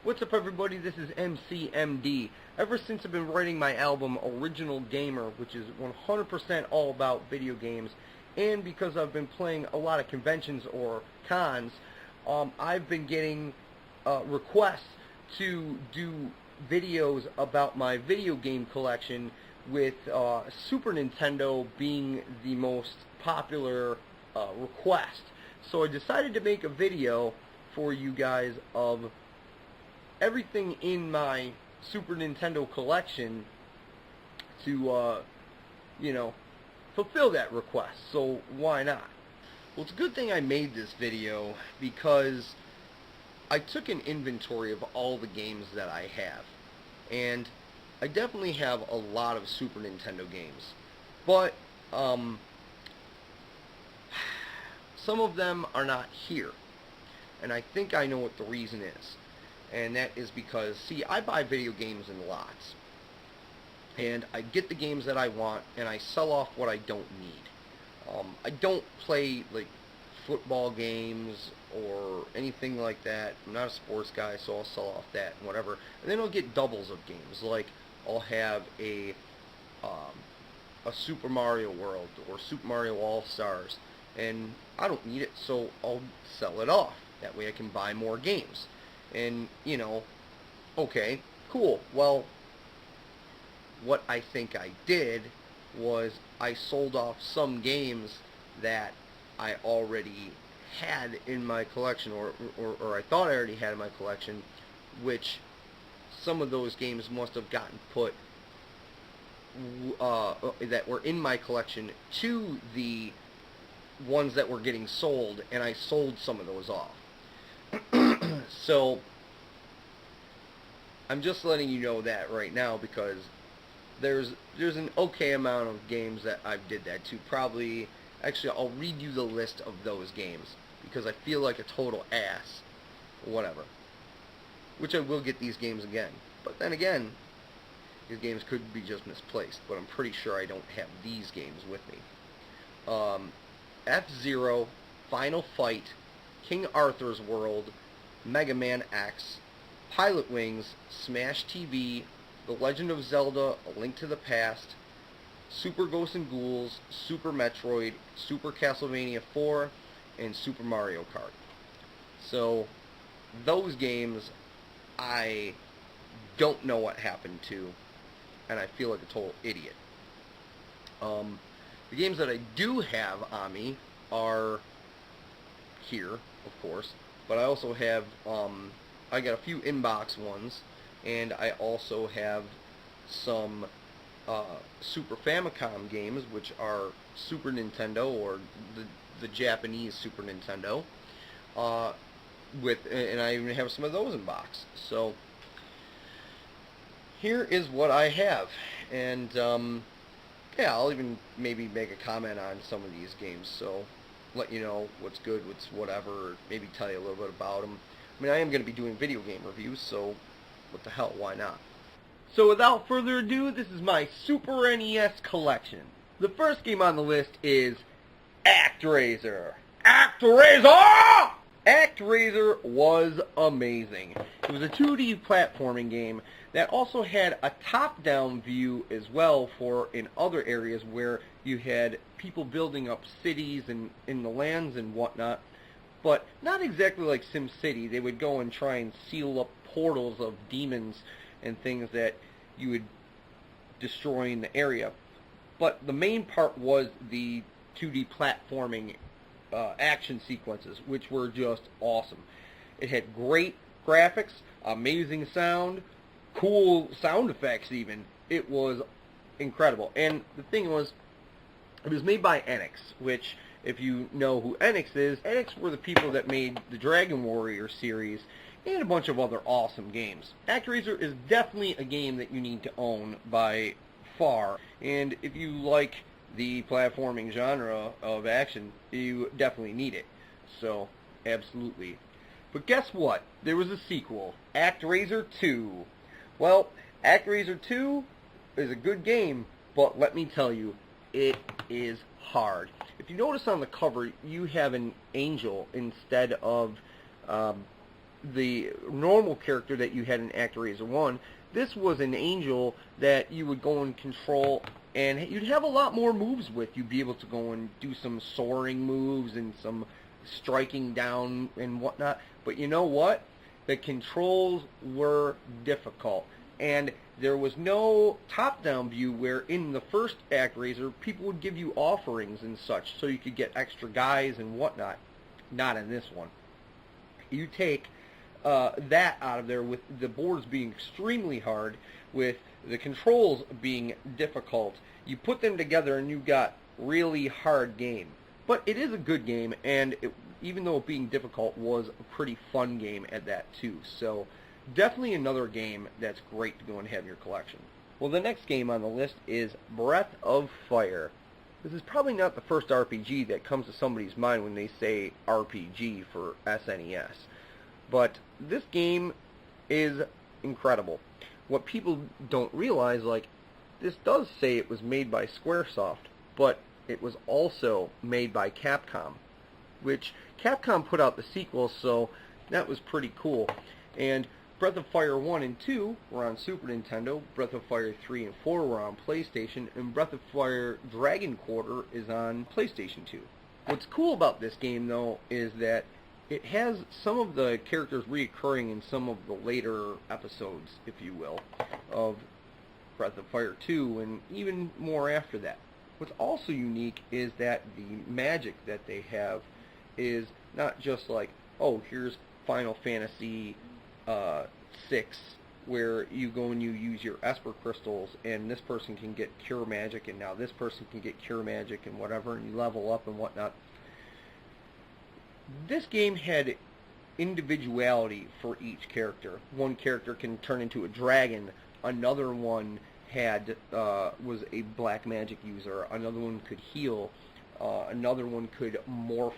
What's up, everybody? This is EMCEE M.D. Ever since I've been writing my album Original Gamer, which is 100% all about video games, and because I've been playing a lot of conventions or cons, I've been getting requests to do videos about my video game collection, with Super Nintendo being the most popular request. So I decided to make a video for you guys of everything in my Super Nintendo collection to, fulfill that request. So why not? Well, it's a good thing I made this video because I took an inventory of all the games that I have. And I definitely have a lot of Super Nintendo games. But, some of them are not here. And I think I know what the reason is. And that is because, see, I buy video games in lots. And I get the games that I want, and I sell off what I don't need. I don't play, like, football games or anything like that. I'm not a sports guy, so I'll sell off that and whatever. And then I'll get doubles of games. Like, I'll have a Super Mario World or Super Mario All-Stars. And I don't need it, so I'll sell it off. That way I can buy more games. And, okay, cool. Well, what I think I did was I sold off some games that I already had in my collection, or I thought I already had in my collection, which some of those games must have gotten put, that were in my collection, to the ones that were getting sold, and I sold some of those off. So, I'm just letting you know that right now, because there's an okay amount of games that I did that to. Probably, actually, I'll read you the list of those games, because I feel like a total ass. Whatever. Which I will get these games again. But then again, these games could be just misplaced, but I'm pretty sure I don't have these games with me. F-Zero, Final Fight, King Arthur's World, Mega Man X, Pilot Wings, Smash TV, The Legend of Zelda, A Link to the Past, Super Ghosts and Ghouls, Super Metroid, Super Castlevania 4, and Super Mario Kart. So, those games, I don't know what happened to, and I feel like a total idiot. The games that I do have on me are here, of course, but I also have, I got a few inbox ones, and I also have some Super Famicom games, which are Super Nintendo, or the Japanese Super Nintendo, and I even have some of those in box. So here is what I have, and yeah, I'll even maybe make a comment on some of these games, so let you know what's good, what's whatever, or maybe tell you a little bit about them. I mean, I am going to be doing video game reviews, so what the hell, why not? So without further ado, this is my Super NES collection. The first game on the list is ActRaiser. ActRaiser! ActRaiser was amazing. It was a 2D platforming game that also had a top-down view as well for in other areas where you had people building up cities and in the lands and whatnot, but not exactly like SimCity. They would go and try and seal up portals of demons and things that you would destroy in the area. But the main part was the 2D platforming action sequences, which were just awesome. It had great graphics, amazing sound, cool sound effects even. It was incredible. And the thing was, it was made by Enix, which, if you know who Enix is, Enix were the people that made the Dragon Warrior series and a bunch of other awesome games. ActRaiser is definitely a game that you need to own by far, and if you like the platforming genre of action, you definitely need it. So, absolutely. But guess what? There was a sequel, ActRaiser 2. Well, ActRaiser 2 is a good game, but let me tell you, it is hard. If you notice on the cover, you have an angel instead of the normal character that you had in ActRaiser 1. This was an angel that you would go and control, and you'd have a lot more moves with. You'd be able to go and do some soaring moves and some striking down and whatnot. But you know what? The controls were difficult. And there was no top-down view where in the first ActRaiser, people would give you offerings and such so you could get extra guys and whatnot. Not in this one. You take that out of there with the boards being extremely hard, with the controls being difficult. You put them together and you've got really hard game. But it is a good game, and even though it being difficult, was a pretty fun game at that too. So definitely another game that's great to go and have in your collection. Well, the next game on the list is Breath of Fire. This is probably not the first RPG that comes to somebody's mind when they say RPG for SNES. But this game is incredible. What people don't realize, like, this does say it was made by Squaresoft, but it was also made by Capcom, which Capcom put out the sequel, so that was pretty cool. And Breath of Fire 1 and 2 were on Super Nintendo, Breath of Fire 3 and 4 were on PlayStation, and Breath of Fire Dragon Quarter is on PlayStation 2. What's cool about this game, though, is that it has some of the characters reoccurring in some of the later episodes, if you will, of Breath of Fire 2, and even more after that. What's also unique is that the magic that they have is not just like, oh, here's Final Fantasy 6, where you go and you use your Esper crystals, and this person can get cure magic, and now this person can get cure magic, and whatever, and you level up and whatnot. This game had individuality for each character. One character can turn into a dragon, another one was a black magic user, another one could heal, another one could morph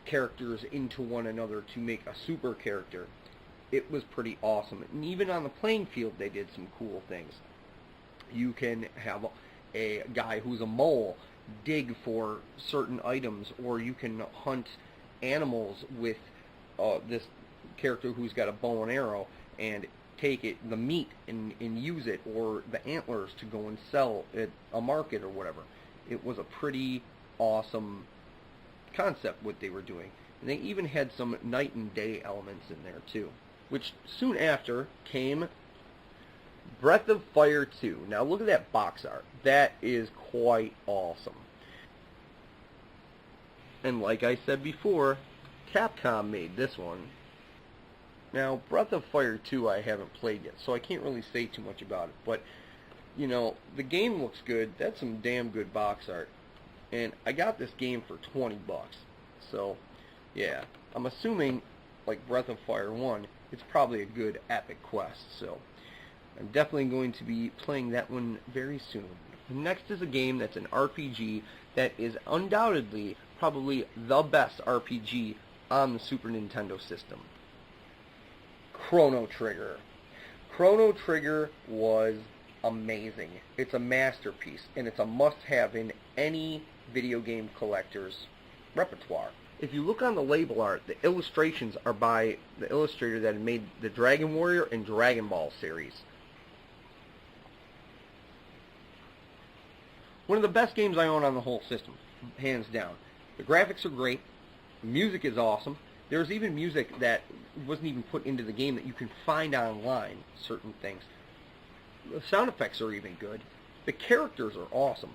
characters into one another to make a super character. It was pretty awesome. And even on the playing field, they did some cool things. You can have a guy who's a mole dig for certain items, or you can hunt animals with this character who's got a bow and arrow and take the meat and use it, or the antlers to go and sell at a market or whatever. It was a pretty awesome concept what they were doing. And they even had some night and day elements in there too. Which soon after came Breath of Fire 2. Now look at that box art. That is quite awesome. And like I said before, Capcom made this one. Now, Breath of Fire 2 I haven't played yet, so I can't really say too much about it. But, you know, the game looks good. That's some damn good box art. And I got this game for $20. So, yeah. I'm assuming, like Breath of Fire 1, it's probably a good epic quest. So, I'm definitely going to be playing that one very soon. Next is a game that's an RPG that is undoubtedly probably the best RPG on the Super Nintendo system. Chrono Trigger. Chrono Trigger was amazing. It's a masterpiece, and it's a must-have in any video game collector's repertoire. If you look on the label art, the illustrations are by the illustrator that made the Dragon Warrior and Dragon Ball series. One of the best games I own on the whole system, hands down. The graphics are great. The music is awesome. There's even music that wasn't even put into the game that you can find online, certain things. The sound effects are even good. The characters are awesome.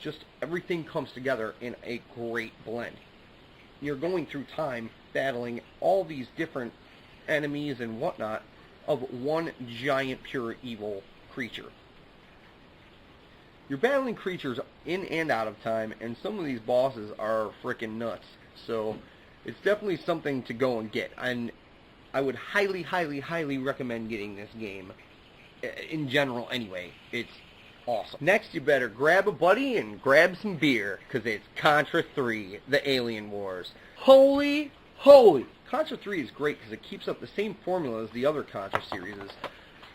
Just everything comes together in a great blend. You're going through time battling all these different enemies and whatnot of one giant pure evil creature. You're battling creatures in and out of time, and some of these bosses are freaking nuts. So it's definitely something to go and get, and I would highly, highly, highly recommend getting this game. In general, anyway, it's awesome. Next, you better grab a buddy and grab some beer, because it's Contra 3, The Alien Wars. Holy! Contra 3 is great because it keeps up the same formula as the other Contra series,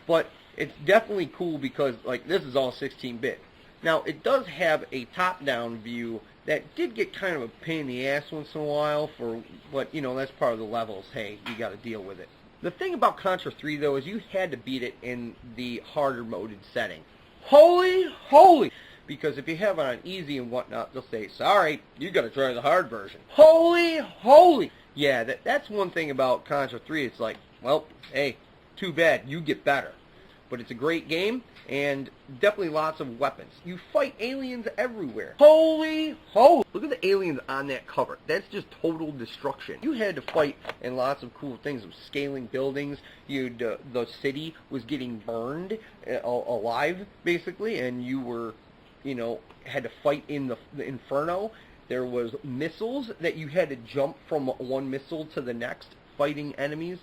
but it's definitely cool because, like, this is all 16-bit. Now, it does have a top-down view that did get kind of a pain in the ass once in a while for what, that's part of the levels. Hey, you got to deal with it. The thing about Contra 3, though, is you had to beat it in the harder moded setting. Holy! Because if you have it on easy and whatnot, they'll say, sorry, you got to try the hard version. Holy! Yeah, that's one thing about Contra 3. It's like, well, hey, too bad, you get better. But it's a great game, and definitely lots of weapons. You fight aliens everywhere. Holy! Look at the aliens on that cover. That's just total destruction. You had to fight in lots of cool things of scaling buildings. The city was getting burned alive, basically, and you were, had to fight in the inferno. There was missiles that you had to jump from one missile to the next, fighting enemies.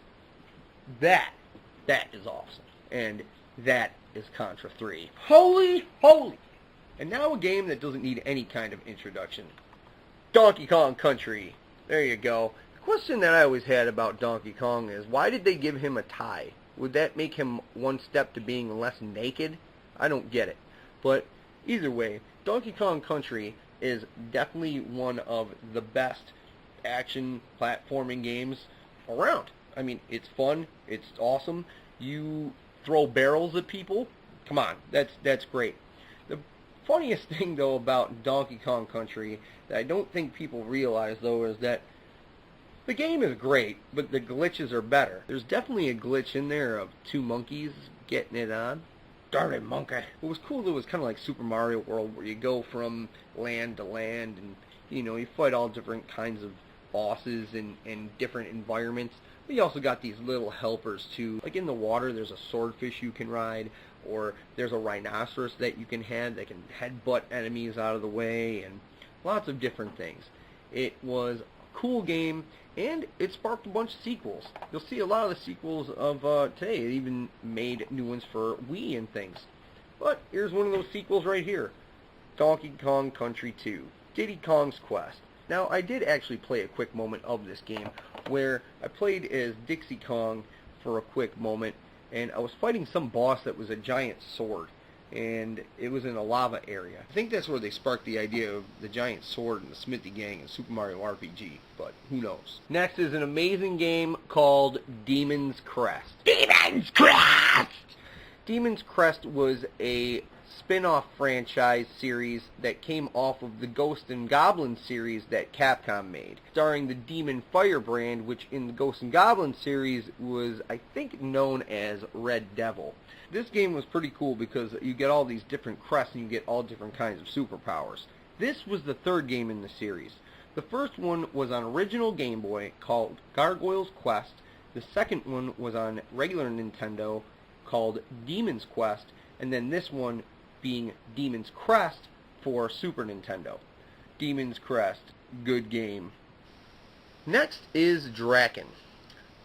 That is awesome. And that is Contra 3. Holy! And now a game that doesn't need any kind of introduction. Donkey Kong Country. There you go. The question that I always had about Donkey Kong is, why did they give him a tie? Would that make him one step to being less naked? I don't get it. But either way, Donkey Kong Country is definitely one of the best action platforming games around. I mean, it's fun. It's awesome. You throw barrels at people. Come on, that's great. The funniest thing, though, about Donkey Kong Country that I don't think people realize, though, is that the game is great, but the glitches are better. There's definitely a glitch in there of two monkeys getting it on. Darn it, monkey. What was cool, though, was kind of like Super Mario World, where you go from land to land, and, you fight all different kinds of bosses in different environments. But you also got these little helpers, too. Like in the water, there's a swordfish you can ride, or there's a rhinoceros that you can have that can headbutt enemies out of the way, and lots of different things. It was a cool game, and it sparked a bunch of sequels. You'll see a lot of the sequels of today. It even made new ones for Wii and things. But here's one of those sequels right here. Donkey Kong Country 2. Diddy Kong's Quest. Now, I did actually play a quick moment of this game where I played as Dixie Kong for a quick moment, and I was fighting some boss that was a giant sword, and it was in a lava area. I think that's where they sparked the idea of the giant sword and the Smithy Gang in Super Mario RPG, but who knows. Next is an amazing game called Demon's Crest. Demon's Crest! Demon's Crest was a spin-off franchise series that came off of the Ghost and Goblin series that Capcom made, starring the Demon Firebrand, which in the Ghost and Goblin series was, I think, known as Red Devil. This game was pretty cool because you get all these different crests and you get all different kinds of superpowers. This was the third game in the series. The first one was on original Game Boy called Gargoyle's Quest. The second one was on regular Nintendo called Demon's Quest, and then this one being Demon's Crest for Super Nintendo. Demon's Crest, good game. Next is Draken.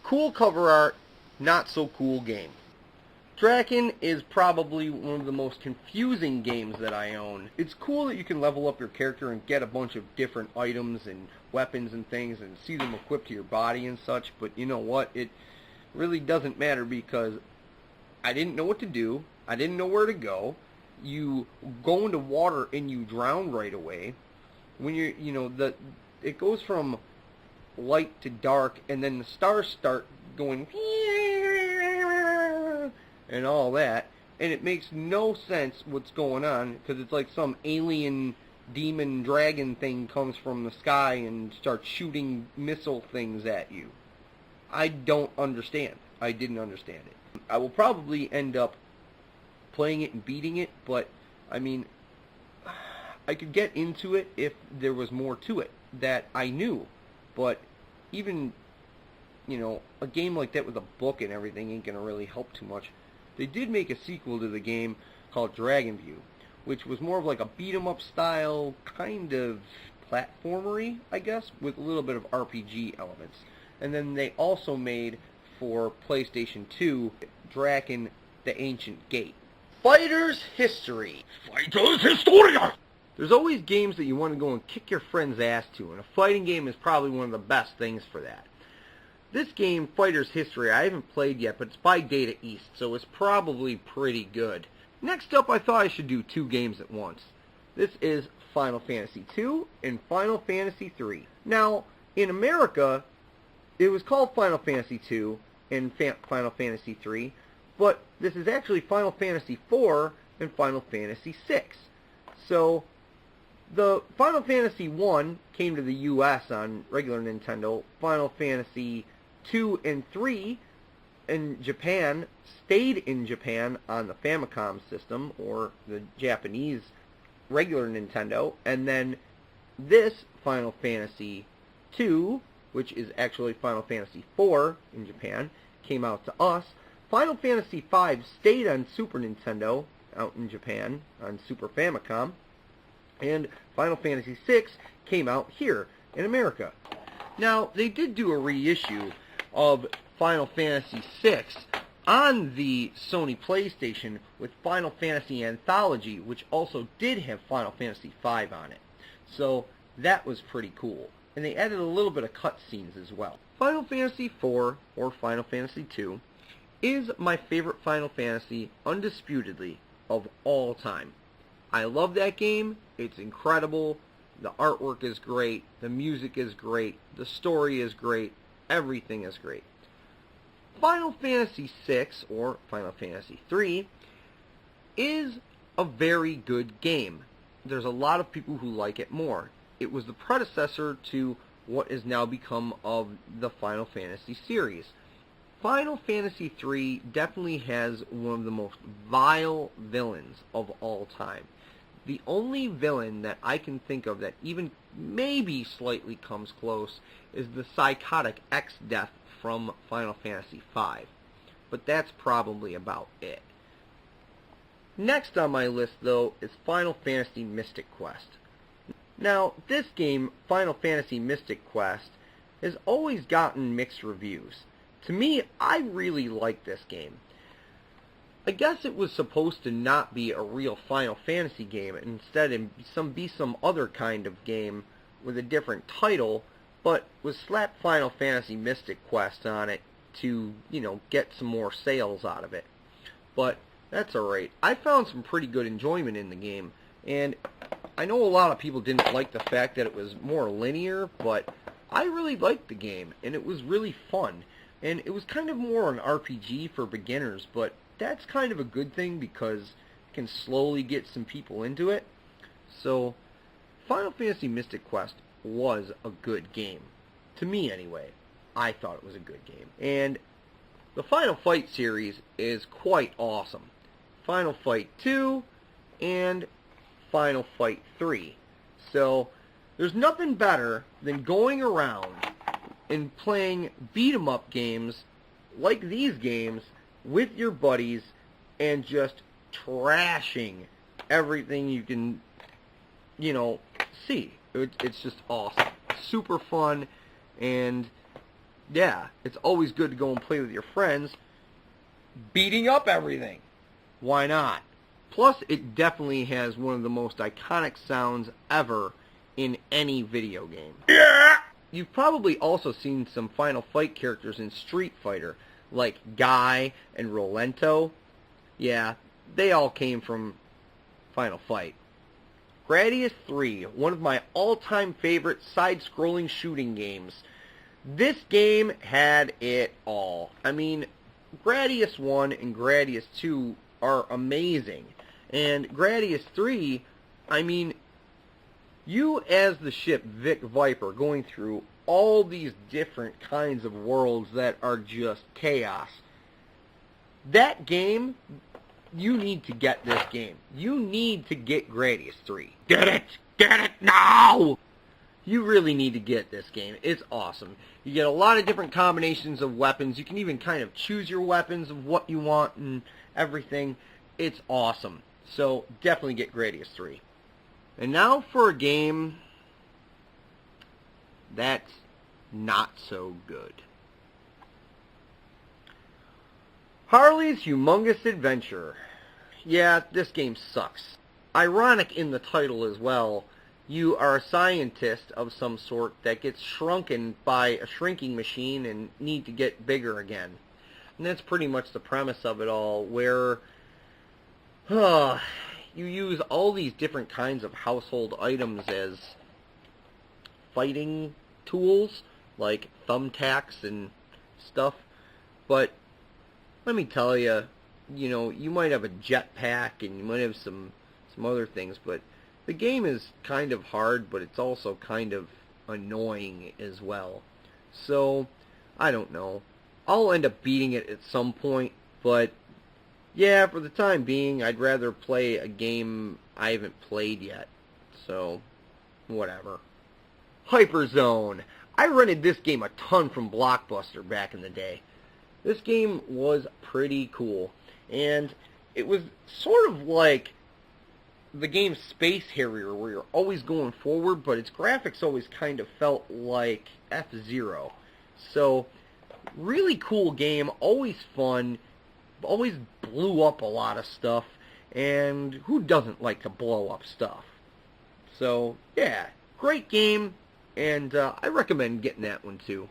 Cool cover art, not so cool game. Draken is probably one of the most confusing games that I own. It's cool that you can level up your character and get a bunch of different items and weapons and things and see them equipped to your body and such, but you know what? It really doesn't matter because I didn't know what to do. I didn't know where to go. You go into water and you drown right away. When it goes from light to dark, and then the stars start going and all that, and it makes no sense what's going on because it's like some alien demon dragon thing comes from the sky and starts shooting missile things at you. I don't understand. I didn't understand it. I will probably end up playing it and beating it, but I mean, I could get into it if there was more to it that I knew, but even, a game like that with a book and everything ain't gonna really help too much. They did make a sequel to the game called Dragon View, which was more of like a beat-em-up style kind of platformery, I guess, with a little bit of RPG elements. And then they also made for PlayStation 2 Draken the Ancient Gate. Fighter's History. Fighter's Historia! There's always games that you want to go and kick your friend's ass to, and a fighting game is probably one of the best things for that. This game, Fighter's History, I haven't played yet, but it's by Data East, so it's probably pretty good. Next up, I thought I should do two games at once. This is Final Fantasy II and Final Fantasy III. Now, in America, it was called Final Fantasy II and Final Fantasy III, but this is actually Final Fantasy IV and Final Fantasy VI. So, the Final Fantasy I came to the US on regular Nintendo. Final Fantasy II and III in Japan stayed in Japan on the Famicom system, or the Japanese regular Nintendo, and then this Final Fantasy II, which is actually Final Fantasy IV in Japan, came out to us. Final Fantasy V stayed on Super Nintendo out in Japan on Super Famicom, and Final Fantasy VI came out here in America. Now, they did do a reissue of Final Fantasy VI on the Sony PlayStation with Final Fantasy Anthology, which also did have Final Fantasy V on it. So that was pretty cool. And they added a little bit of cutscenes as well. Final Fantasy IV, or Final Fantasy II, is my favorite Final Fantasy, undisputedly, of all time. I love that game. It's incredible. The artwork is great. The music is great. The story is great. Everything is great. Final Fantasy VI, or Final Fantasy III, is a very good game. There's a lot of people who like it more. It was the predecessor to what has now become of the Final Fantasy series. Final Fantasy III definitely has one of the most vile villains of all time. The only villain that I can think of that even maybe slightly comes close is the psychotic X-Death from Final Fantasy V. But that's probably about it. Next on my list, though, is Final Fantasy Mystic Quest. Now, this game, Final Fantasy Mystic Quest, has always gotten mixed reviews. To me, I really like this game. I guess it was supposed to not be a real Final Fantasy game, instead be some other kind of game with a different title, but was slapped Final Fantasy Mystic Quest on it to, get some more sales out of it. But that's alright. I found some pretty good enjoyment in the game, and I know a lot of people didn't like the fact that it was more linear, but I really liked the game, and it was really fun. And it was kind of more an RPG for beginners, but that's kind of a good thing because it can slowly get some people into it. So, Final Fantasy Mystic Quest was a good game. To me, anyway. I thought it was a good game. And the Final Fight series is quite awesome. Final Fight 2 and Final Fight 3. So, there's nothing better than going around and playing beat-em-up games like these games with your buddies and just trashing everything you can, see. It's just awesome. Super fun, and yeah, it's always good to go and play with your friends, beating up everything. Why not? Plus, it definitely has one of the most iconic sounds ever in any video game. Yeah! You've probably also seen some Final Fight characters in Street Fighter, like Guy and Rolento. Yeah, they all came from Final Fight. Gradius 3, one of my all-time favorite side-scrolling shooting games. This game had it all. I mean, Gradius 1 and Gradius 2 are amazing. And Gradius 3, I mean, you as the ship Vic Viper going through all these different kinds of worlds that are just chaos. That game, you need to get this game. You need to get Gradius 3. Get it! Get it now! You really need to get this game. It's awesome. You get a lot of different combinations of weapons. You can even kind of choose your weapons of what you want and everything. It's awesome. So definitely get Gradius 3. And now for a game that's not so good. Harley's Humongous Adventure. Yeah, this game sucks. Ironic in the title as well, you are a scientist of some sort that gets shrunken by a shrinking machine and need to get bigger again. And that's pretty much the premise of it all, where You use all these different kinds of household items as fighting tools, like thumbtacks and stuff. But let me tell you, you might have a jetpack and you might have some other things, but the game is kind of hard, but it's also kind of annoying as well. So, I don't know. I'll end up beating it at some point, but yeah, for the time being, I'd rather play a game I haven't played yet. So, whatever. Hyperzone. I rented this game a ton from Blockbuster back in the day. This game was pretty cool, and it was sort of like the game Space Harrier, where you're always going forward, but its graphics always kind of felt like F-Zero. So, really cool game, always fun, always blew up a lot of stuff, and who doesn't like to blow up stuff? So, yeah, great game, and I recommend getting that one too.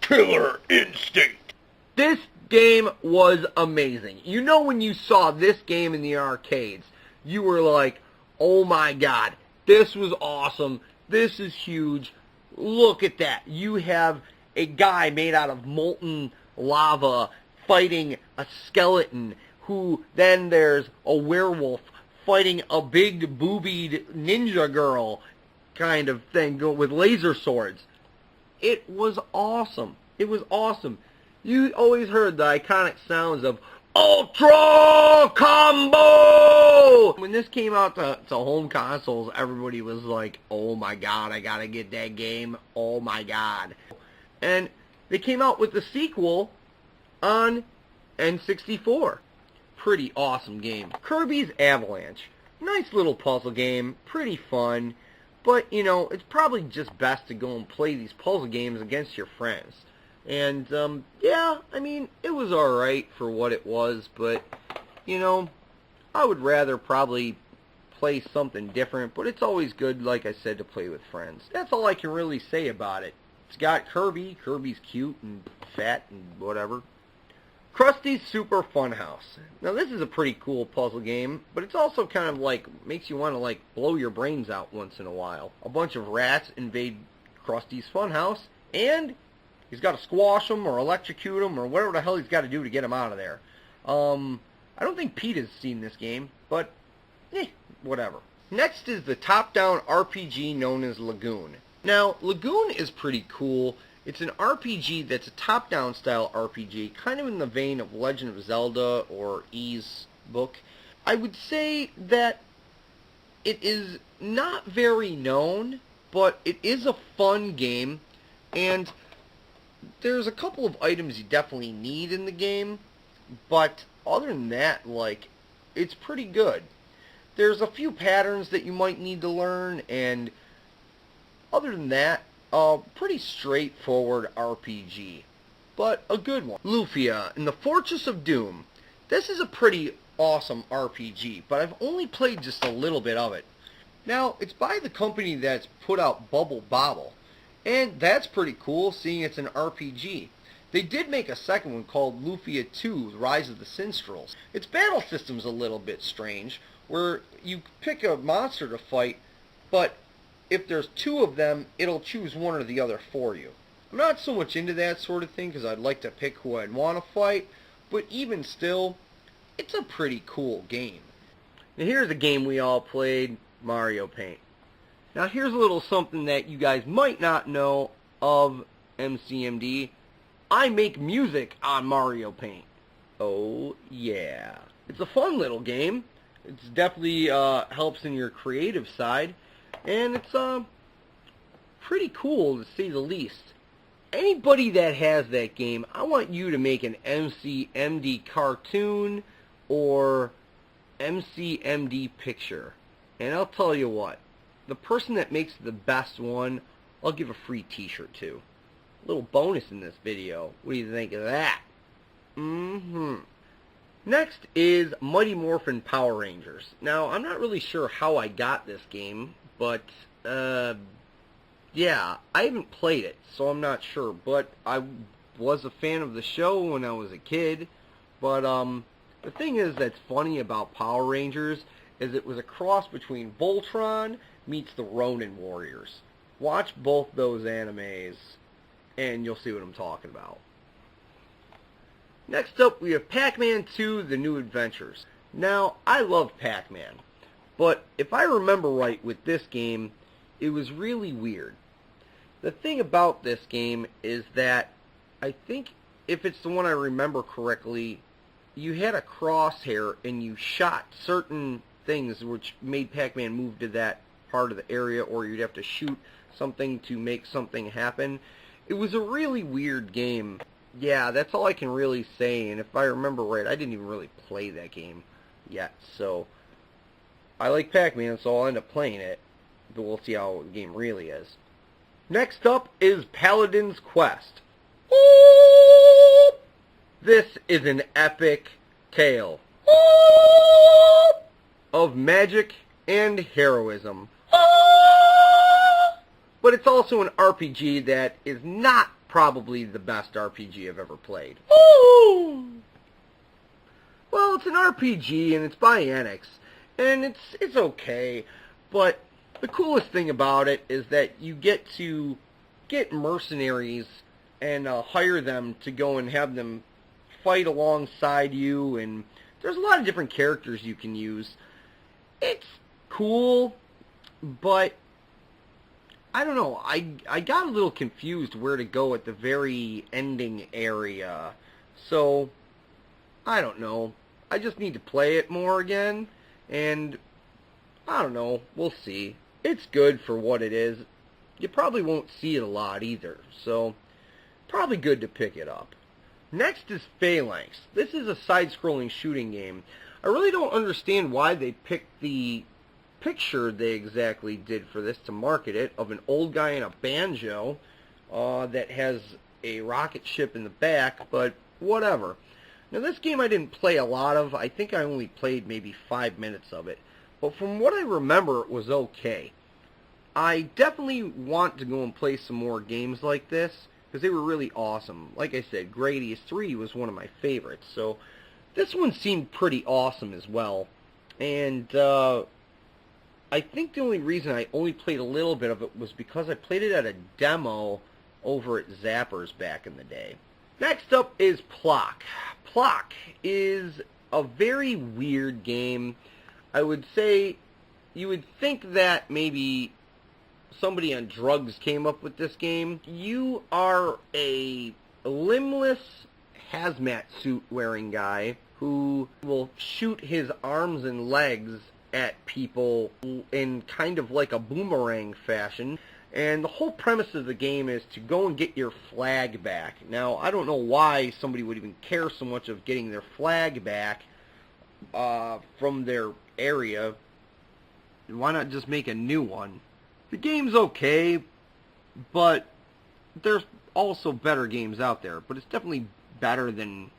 Killer Instinct! This game was amazing. You know, when you saw this game in the arcades, you were like, oh my god, this was awesome, this is huge, look at that. You have a guy made out of molten lava fighting a skeleton, who then there's a werewolf fighting a big boobied ninja girl kind of thing with laser swords. It was awesome. It was awesome. You always heard the iconic sounds of Ultra Combo! When this came out to home consoles, everybody was like, oh my god, I gotta get that game, oh my god. And they came out with the sequel on N64. Pretty awesome game. Kirby's Avalanche. Nice little puzzle game, pretty fun, but, it's probably just best to go and play these puzzle games against your friends. And, yeah, I mean, it was alright for what it was, but, I would rather probably play something different, but it's always good, like I said, to play with friends. That's all I can really say about it. It's got Kirby. Kirby's cute and fat and whatever. Krusty's Super Funhouse. Now, this is a pretty cool puzzle game, but it's also kind of like, makes you want to, like, blow your brains out once in a while. A bunch of rats invade Krusty's Funhouse, and he's got to squash them or electrocute them or whatever the hell he's got to do to get them out of there. I don't think Pete has seen this game, but, whatever. Next is the top-down RPG known as Lagoon. Now, Lagoon is pretty cool. It's an RPG that's a top-down style RPG, kind of in the vein of Legend of Zelda or Ys book. I would say that it is not very known, but it is a fun game, and there's a couple of items you definitely need in the game, but other than that, like, it's pretty good. There's a few patterns that you might need to learn, and other than that, pretty straightforward RPG, but a good one. Lufia in the Fortress of Doom. This is a pretty awesome RPG, but I've only played just a little bit of it. Now, it's by the company that's put out Bubble Bobble, and that's pretty cool, seeing it's an RPG. They did make a second one called Lufia 2, The Rise of the Sinstrels. Its battle system's a little bit strange, where you pick a monster to fight, but if there's two of them, it'll choose one or the other for you. I'm not so much into that sort of thing, because I'd like to pick who I'd want to fight, but even still, it's a pretty cool game. Now here's a game we all played, Mario Paint. Now here's a little something that you guys might not know of EMCEE M.D. I make music on Mario Paint. Oh yeah. It's a fun little game. It's definitely helps in your creative side, and it's pretty cool to say the least. Anybody that has that game, I want you to make an EMCEE M.D cartoon or EMCEE M.D picture. And I'll tell you what, the person that makes the best one, I'll give a free t-shirt to. A little bonus in this video. What do you think of that? Next is Mighty Morphin Power Rangers. Now, I'm not really sure how I got this game, but, yeah, I haven't played it, so I'm not sure. But I was a fan of the show when I was a kid, but, The thing is that's funny about Power Rangers is it was a cross between Voltron meets the Ronin Warriors. Watch both those animes and you'll see what I'm talking about. Next up, we have Pac-Man 2: The New Adventures. Now, I love Pac-Man, but if I remember right with this game, it was really weird. The thing about this game is that I think, if it's the one I remember correctly, you had a crosshair and you shot certain things which made Pac-Man move to that part of the area, or you'd have to shoot something to make something happen. It was a really weird game. Yeah, that's all I can really say, and if I remember right, I didn't even really play that game yet, so I like Pac-Man, so I'll end up playing it, but we'll see how the game really is. Next up is Paladin's Quest. This is an epic tale of magic and heroism. But it's also an RPG that is not probably the best RPG I've ever played. Well, it's an RPG and it's by Enix, and it's okay, but the coolest thing about it is that you get to get mercenaries and hire them to go and have them fight alongside you, and there's a lot of different characters you can use. It's cool, but I don't know, I got a little confused where to go at the very ending area, so I don't know. I just need to play it more again, and I don't know, we'll see. It's good for what it is. You probably won't see it a lot either, so probably good to pick it up. Next is Phalanx. This is a side-scrolling shooting game. I really don't understand why they picked the picture they exactly did for this to market it, of an old guy in a banjo that has a rocket ship in the back, but whatever. Now this game I didn't play a lot of. I think I only played maybe 5 minutes of it, but from what I remember it was okay. I definitely want to go and play some more games like this because they were really awesome. Like I said, Gradius 3 was one of my favorites, so this one seemed pretty awesome as well. And I think the only reason I only played a little bit of it was because I played it at a demo over at Zappers back in the day. Next up is Plock. Plock is a very weird game. I would say you would think that maybe somebody on drugs came up with this game. You are a limbless hazmat suit wearing guy who will shoot his arms and legs at people in kind of like a boomerang fashion. And the whole premise of the game is to go and get your flag back. Now, I don't know why somebody would even care so much of getting their flag back from their area. Why not just make a new one? The game's okay, but there's also better games out there. But it's definitely better than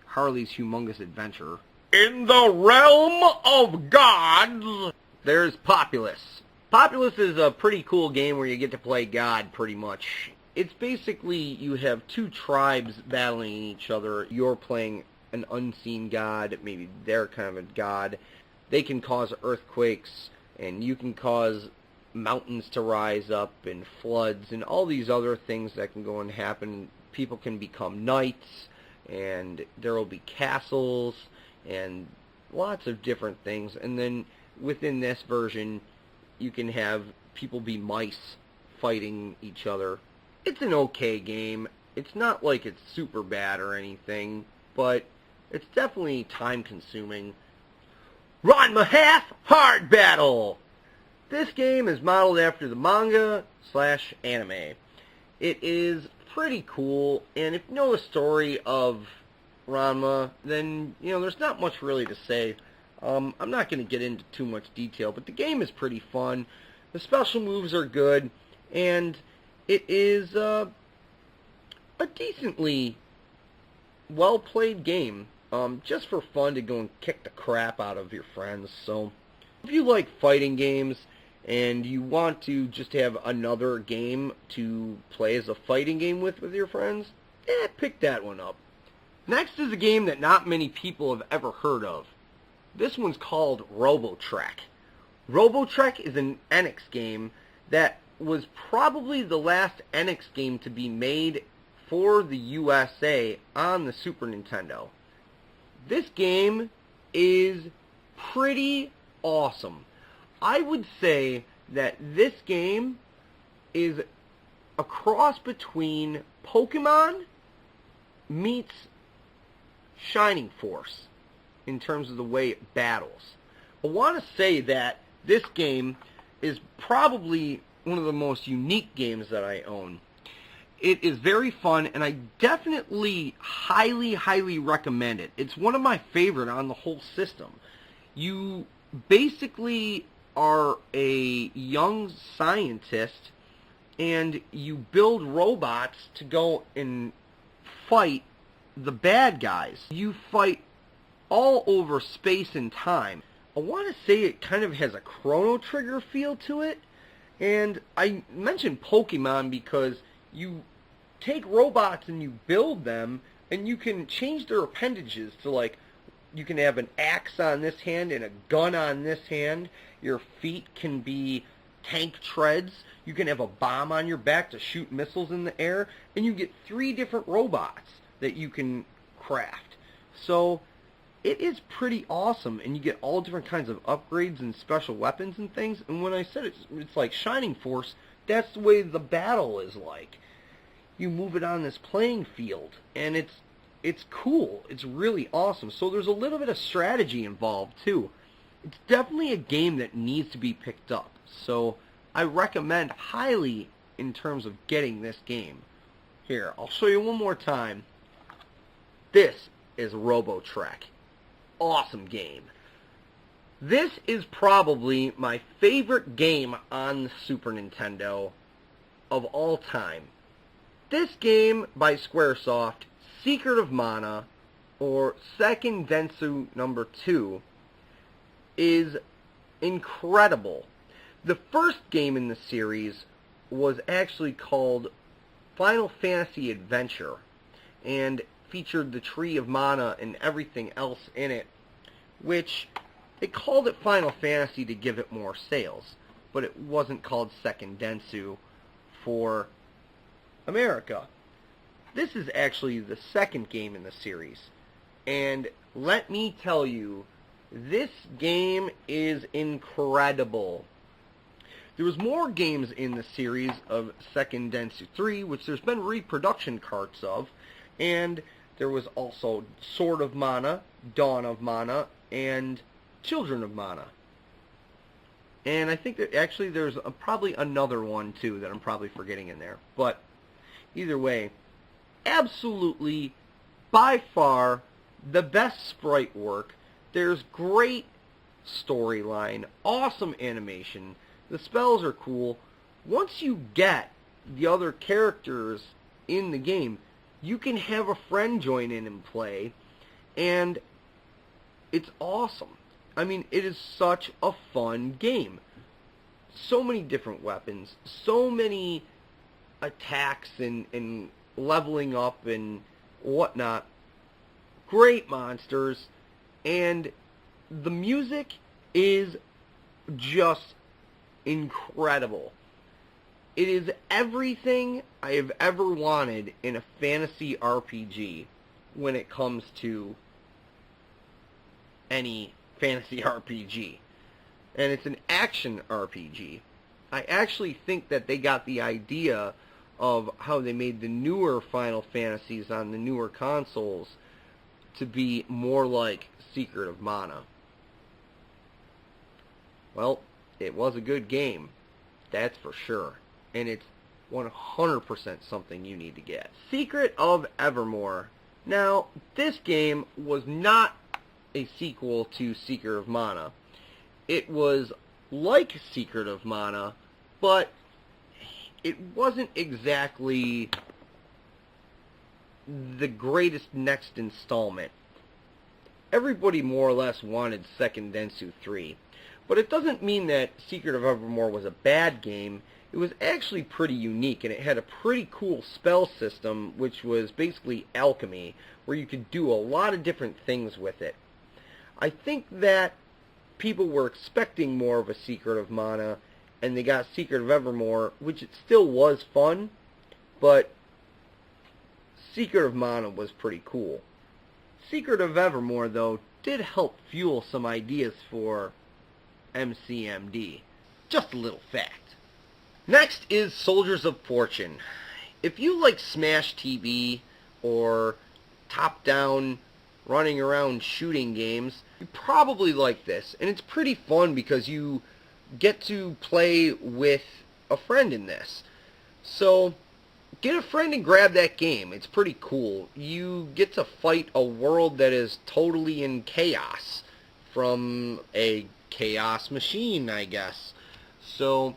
Harley's Humongous Adventure. In the realm of gods, there's Populous. Populous is a pretty cool game where you get to play God, pretty much. It's basically, you have two tribes battling each other. You're playing an unseen god, maybe they're kind of a god. They can cause earthquakes, and you can cause mountains to rise up, and floods, and all these other things that can go and happen. People can become knights, and there will be castles, and lots of different things. And then within this version, you can have people be mice fighting each other. It's an okay game. It's not like it's super bad or anything, but it's definitely time-consuming. Ranma Half Hard Battle! This game is modeled after the manga/anime. It is pretty cool, and if you know the story of Ranma, then, you know, there's not much really to say. I'm not going to get into too much detail, but the game is pretty fun. The special moves are good, and it is a decently well-played game, just for fun to go and kick the crap out of your friends. So if you like fighting games and you want to just have another game to play as a fighting game with your friends, pick that one up. Next is a game that not many people have ever heard of. This one's called Robotrek. Robotrek is an NX game that was probably the last NX game to be made for the USA on the Super Nintendo. This game is pretty awesome. I would say that this game is a cross between Pokemon meets Shining Force in terms of the way it battles. I want to say that this game is probably one of the most unique games that I own. It is very fun, and I definitely highly recommend it. It's one of my favorite on the whole system. You basically are a young scientist, and you build robots to go and fight the bad guys. You fight all over space and time. I want to say it kind of has a Chrono Trigger feel to it, and I mentioned Pokemon because you take robots and you build them, and you can change their appendages to, like, you can have an axe on this hand and a gun on this hand. Your feet can be tank treads. You can have a bomb on your back to shoot missiles in the air, and you get 3 different robots that you can craft. So it is pretty awesome, and you get all different kinds of upgrades and special weapons and things. And when I said it's like Shining Force, that's the way the battle is like. You move it on this playing field, and it's cool. It's really awesome. So there's a little bit of strategy involved too. It's definitely a game that needs to be picked up. So I recommend highly in terms of getting this game. Here, I'll show you one more time. This is Robotrek. Awesome game. This is probably my favorite game on the Super Nintendo of all time. This game by Squaresoft, Secret of Mana, or Second Densu number 2, is incredible. The first game in the series was actually called Final Fantasy Adventure, and featured the Tree of Mana and everything else in it, which they called it Final Fantasy to give it more sales, but it wasn't called Second Densu for America. This is actually the second game in the series, and let me tell you, this game is incredible. There was more games in the series of Second Densu 3, which there's been reproduction carts of, and there was also Sword of Mana, Dawn of Mana, and Children of Mana. And I think that actually there's probably another one too that I'm probably forgetting in there. But either way, absolutely, by far, the best sprite work. There's great storyline, awesome animation, the spells are cool. Once you get the other characters in the game, you can have a friend join in and play, and it's awesome. I mean, it is such a fun game. So many different weapons, so many attacks and leveling up and whatnot. Great monsters, and the music is just incredible. It is everything I have ever wanted in a fantasy RPG when it comes to any fantasy RPG. And it's an action RPG. I actually think that they got the idea of how they made the newer Final Fantasies on the newer consoles to be more like Secret of Mana. Well, it was a good game, that's for sure. And it's 100% something you need to get. Secret of Evermore. Now, this game was not a sequel to Secret of Mana. It was like Secret of Mana, but it wasn't exactly the greatest next installment. Everybody more or less wanted Second Densu 3. But it doesn't mean that Secret of Evermore was a bad game. it was actually pretty unique, and it had a pretty cool spell system, which was basically alchemy, where you could do a lot of different things with it. I think that people were expecting more of a Secret of Mana, and they got Secret of Evermore, which it still was fun, but Secret of Mana was pretty cool. Secret of Evermore, though, did help fuel some ideas for EMCEE M.D. Just a little fact. Next is Soldiers of Fortune. If you like Smash TV or top-down running around shooting games, you probably like this. And it's pretty fun because you get to play with a friend in this. So get a friend and grab that game. It's pretty cool. You get to fight a world that is totally in chaos from a chaos machine, I guess. So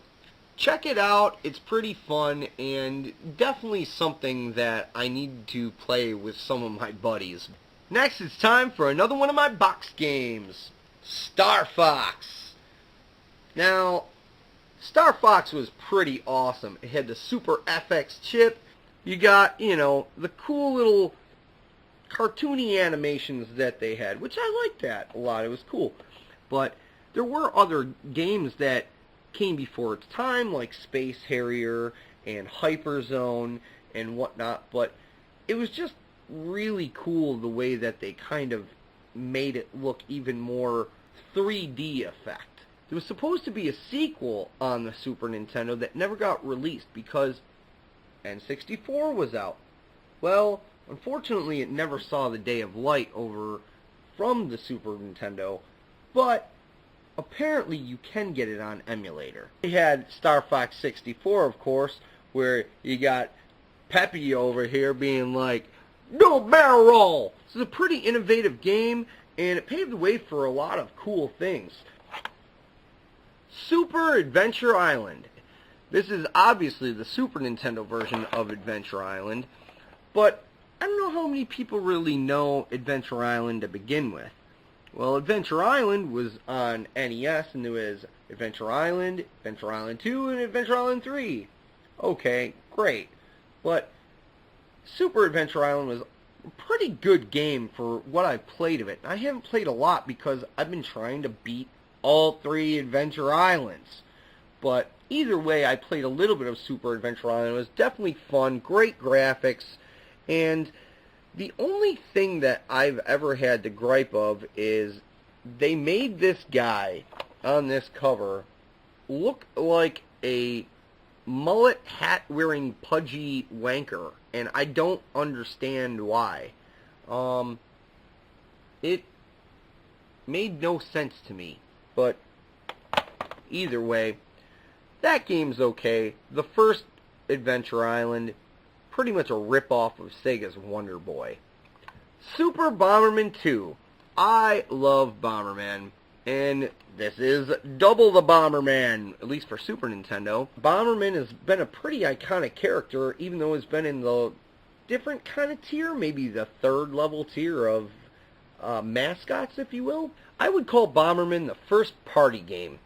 check it out. It's pretty fun and definitely something that I need to play with some of my buddies. Next, it's time for another one of my box games, Star Fox. Now, Star Fox was pretty awesome. It had the Super FX chip. You got, the cool little cartoony animations that they had, which I liked that a lot. It was cool. But there were other games that came before its time, like Space Harrier and Hyperzone and whatnot, but it was just really cool the way that they kind of made it look even more 3D effect. There was supposed to be a sequel on the Super Nintendo that never got released because N64 was out. Well, unfortunately it never saw the day of light over from the Super Nintendo, but apparently you can get it on emulator. We had Star Fox 64, of course, where you got Peppy over here being like, "No barrel roll!" This is a pretty innovative game, and it paved the way for a lot of cool things. Super Adventure Island. This is obviously the Super Nintendo version of Adventure Island, but I don't know how many people really know Adventure Island to begin with. Well, Adventure Island was on NES, and there was Adventure Island 2, and Adventure Island 3. Okay, great. But Super Adventure Island was a pretty good game for what I played of it. I haven't played a lot because I've been trying to beat all 3 Adventure Islands. But either way, I played a little bit of Super Adventure Island. It was definitely fun, great graphics, and the only thing that I've ever had to gripe of is they made this guy on this cover look like a mullet hat-wearing pudgy wanker, and I don't understand why. It made no sense to me, but either way, that game's okay. The first Adventure Island, pretty much a rip-off of Sega's Wonder Boy. Super Bomberman 2. I love Bomberman, and this is double the Bomberman, at least for Super Nintendo. Bomberman has been a pretty iconic character, even though it's been in the different kind of tier, maybe the 3rd level tier of mascots, if you will. I would call Bomberman the first party game.